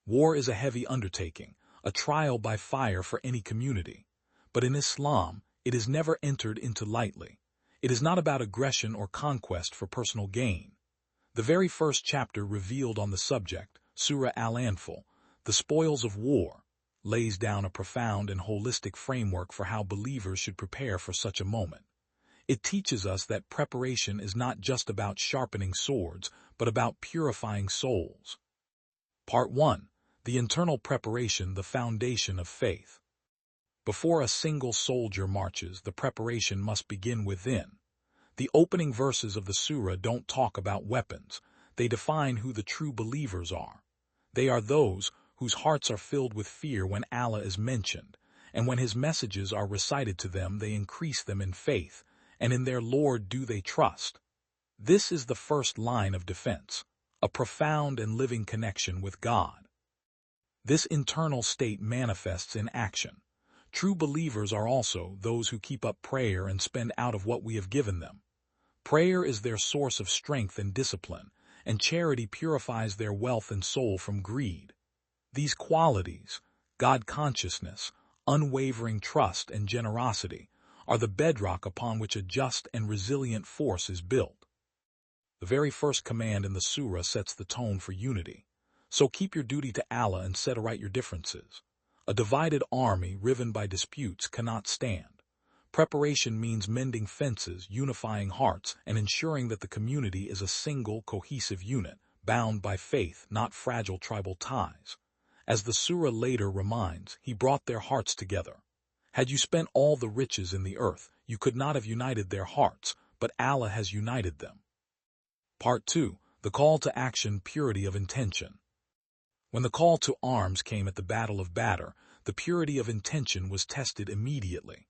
War is a heavy undertaking, a trial by fire for any community. But in Islam, it is never entered into lightly. It is not about aggression or conquest for personal gain. The very first chapter revealed on the subject, Surah Al-Anfal, the spoils of war, lays down a profound and holistic framework for how believers should prepare for such a moment. It teaches us that preparation is not just about sharpening swords, but about purifying souls. Part 1. The internal preparation, the foundation of faith. Before a single soldier marches, the preparation must begin within. The opening verses of the surah don't talk about weapons. They define who the true believers are. They are those whose hearts are filled with fear when Allah is mentioned, and when His messages are recited to them, they increase them in faith, and in their Lord do they trust. This is the first line of defense, a profound and living connection with God. This internal state manifests in action. True believers are also those who keep up prayer and spend out of what we have given them. Prayer is their source of strength and discipline, and charity purifies their wealth and soul from greed. These qualities, God consciousness, unwavering trust, and generosity, are the bedrock upon which a just and resilient force is built. The very first command in the surah sets the tone for unity. So keep your duty to Allah and set aright your differences. A divided army riven by disputes cannot stand. Preparation means mending fences, unifying hearts, and ensuring that the community is a single, cohesive unit, bound by faith, not fragile tribal ties. As the surah later reminds, He brought their hearts together. Had you spent all the riches in the earth, you could not have united their hearts, but Allah has united them. Part 2. The call to action, purity of intention. When the call to arms came at the Battle of Badr, the purity of intention was tested immediately.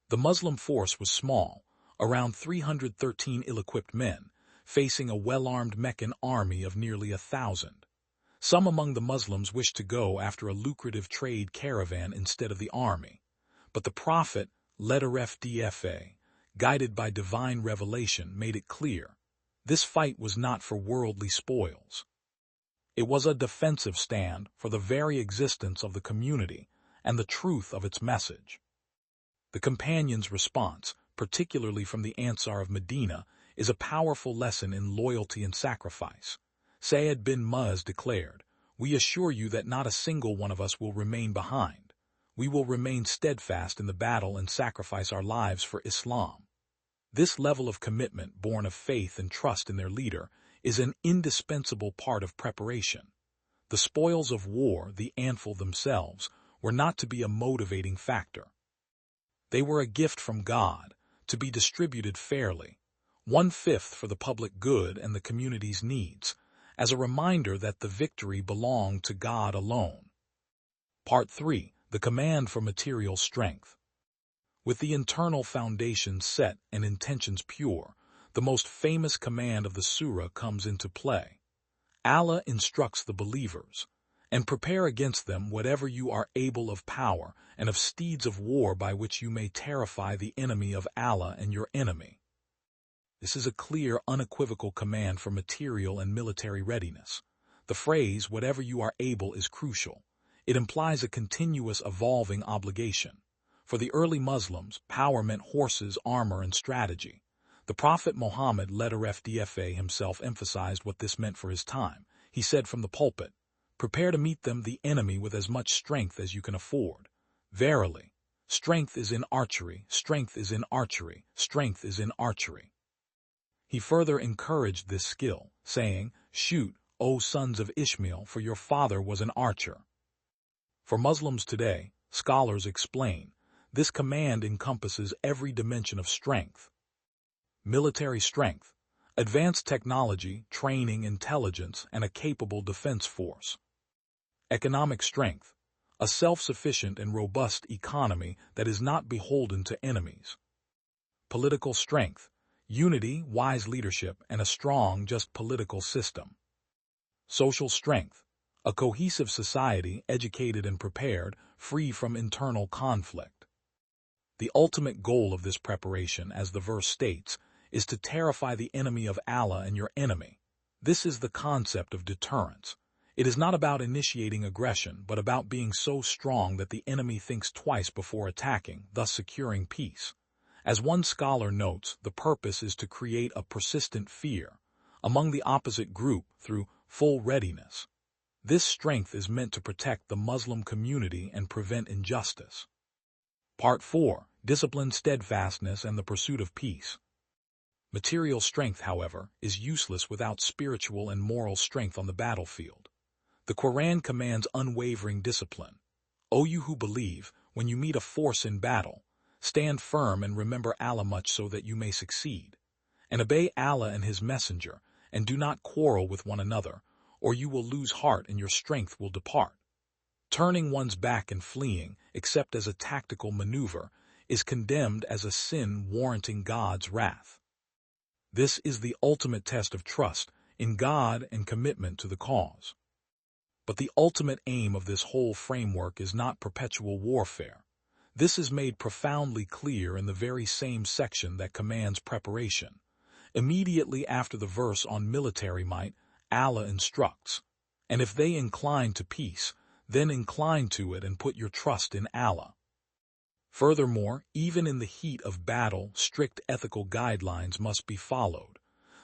The Muslim force was small, around 313 ill-equipped men, facing a well-armed Meccan army of nearly 1,000. Some among the Muslims wished to go after a lucrative trade caravan instead of the army. But the Prophet, guided by divine revelation, made it clear. This fight was not for worldly spoils. It was a defensive stand for the very existence of the community and the truth of its message. The companions' response, particularly from the Ansar of Medina, is a powerful lesson in loyalty and sacrifice. Sa'ad bin Mu'az declared, "We assure you that not a single one of us will remain behind. We will remain steadfast in the battle and sacrifice our lives for Islam." This level of commitment, born of faith and trust in their leader, is an indispensable part of preparation. The spoils of war, the Anfal themselves, were not to be a motivating factor. They were a gift from God, to be distributed fairly, 1/5 for the public good and the community's needs, as a reminder that the victory belonged to God alone. Part 3. The command for material strength. With the internal foundation set and intentions pure, the most famous command of the surah comes into play. Allah instructs the believers, "And prepare against them whatever you are able of power and of steeds of war by which you may terrify the enemy of Allah and your enemy." This is a clear, unequivocal command for material and military readiness. The phrase, "whatever you are able," is crucial. It implies a continuous, evolving obligation. For the early Muslims, power meant horses, armor, and strategy. The Prophet Muhammad himself emphasized what this meant for his time. He said from the pulpit, "Prepare to meet them, the enemy, with as much strength as you can afford. Verily, strength is in archery, strength is in archery, strength is in archery." He further encouraged this skill, saying, "Shoot, O sons of Ishmael, for your father was an archer." For Muslims today, scholars explain, this command encompasses every dimension of strength. Military strength, advanced technology, training, intelligence, and a capable defense force. Economic strength, a self-sufficient and robust economy that is not beholden to enemies. Political strength, unity, wise leadership, and a strong, just political system. Social strength, a cohesive society, educated and prepared, free from internal conflict. The ultimate goal of this preparation, as the verse states, is to terrify the enemy of Allah and your enemy. This is the concept of deterrence. It is not about initiating aggression, but about being so strong that the enemy thinks twice before attacking, thus securing peace. As one scholar notes, the purpose is to create a persistent fear among the opposite group through full readiness. This strength is meant to protect the Muslim community and prevent injustice. Part 4. Discipline, steadfastness, and the pursuit of peace. Material strength, however, is useless without spiritual and moral strength on the battlefield. The Qur'an commands unwavering discipline. O you who believe, when you meet a force in battle, stand firm and remember Allah much so that you may succeed. And obey Allah and His Messenger, and do not quarrel with one another, or you will lose heart and your strength will depart. Turning one's back and fleeing, except as a tactical maneuver, is condemned as a sin warranting God's wrath. This is the ultimate test of trust in God and commitment to the cause. But the ultimate aim of this whole framework is not perpetual warfare. This is made profoundly clear in the very same section that commands preparation. Immediately after the verse on military might, Allah instructs, "And if they incline to peace, then incline to it and put your trust in Allah." Furthermore, even in the heat of battle, strict ethical guidelines must be followed.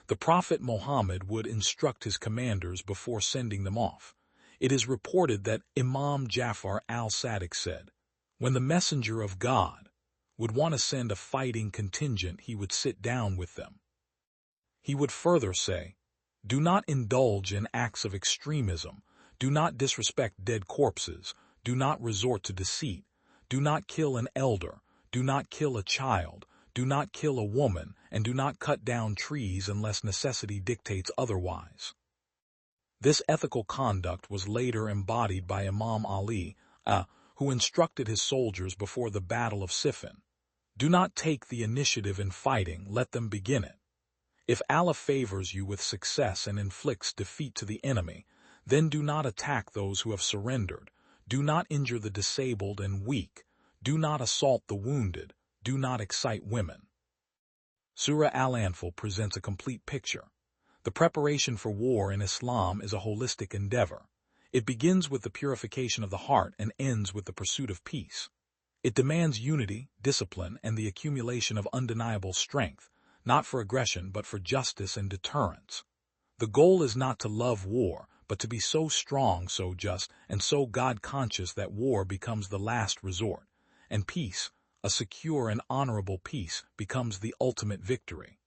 The Prophet Muhammad would instruct his commanders before sending them off. It is reported that Imam Jafar al-Sadiq said, when the messenger of God would want to send a fighting contingent, he would sit down with them. He would further say, "Do not indulge in acts of extremism, do not disrespect dead corpses, do not resort to deceit, do not kill an elder, do not kill a child, do not kill a woman, and do not cut down trees unless necessity dictates otherwise." This ethical conduct was later embodied by Imam Ali, who instructed his soldiers before the Battle of Siffin. Do not take the initiative in fighting, let them begin it. If Allah favors you with success and inflicts defeat to the enemy, then do not attack those who have surrendered, do not injure the disabled and weak, do not assault the wounded, do not excite women. Surah Al-Anfal presents a complete picture. The preparation for war in Islam is a holistic endeavor. It begins with the purification of the heart and ends with the pursuit of peace. It demands unity, discipline, and the accumulation of undeniable strength, not for aggression but for justice and deterrence. The goal is not to love war, but to be so strong, so just, and so God-conscious that war becomes the last resort, and peace, a secure and honorable peace, becomes the ultimate victory.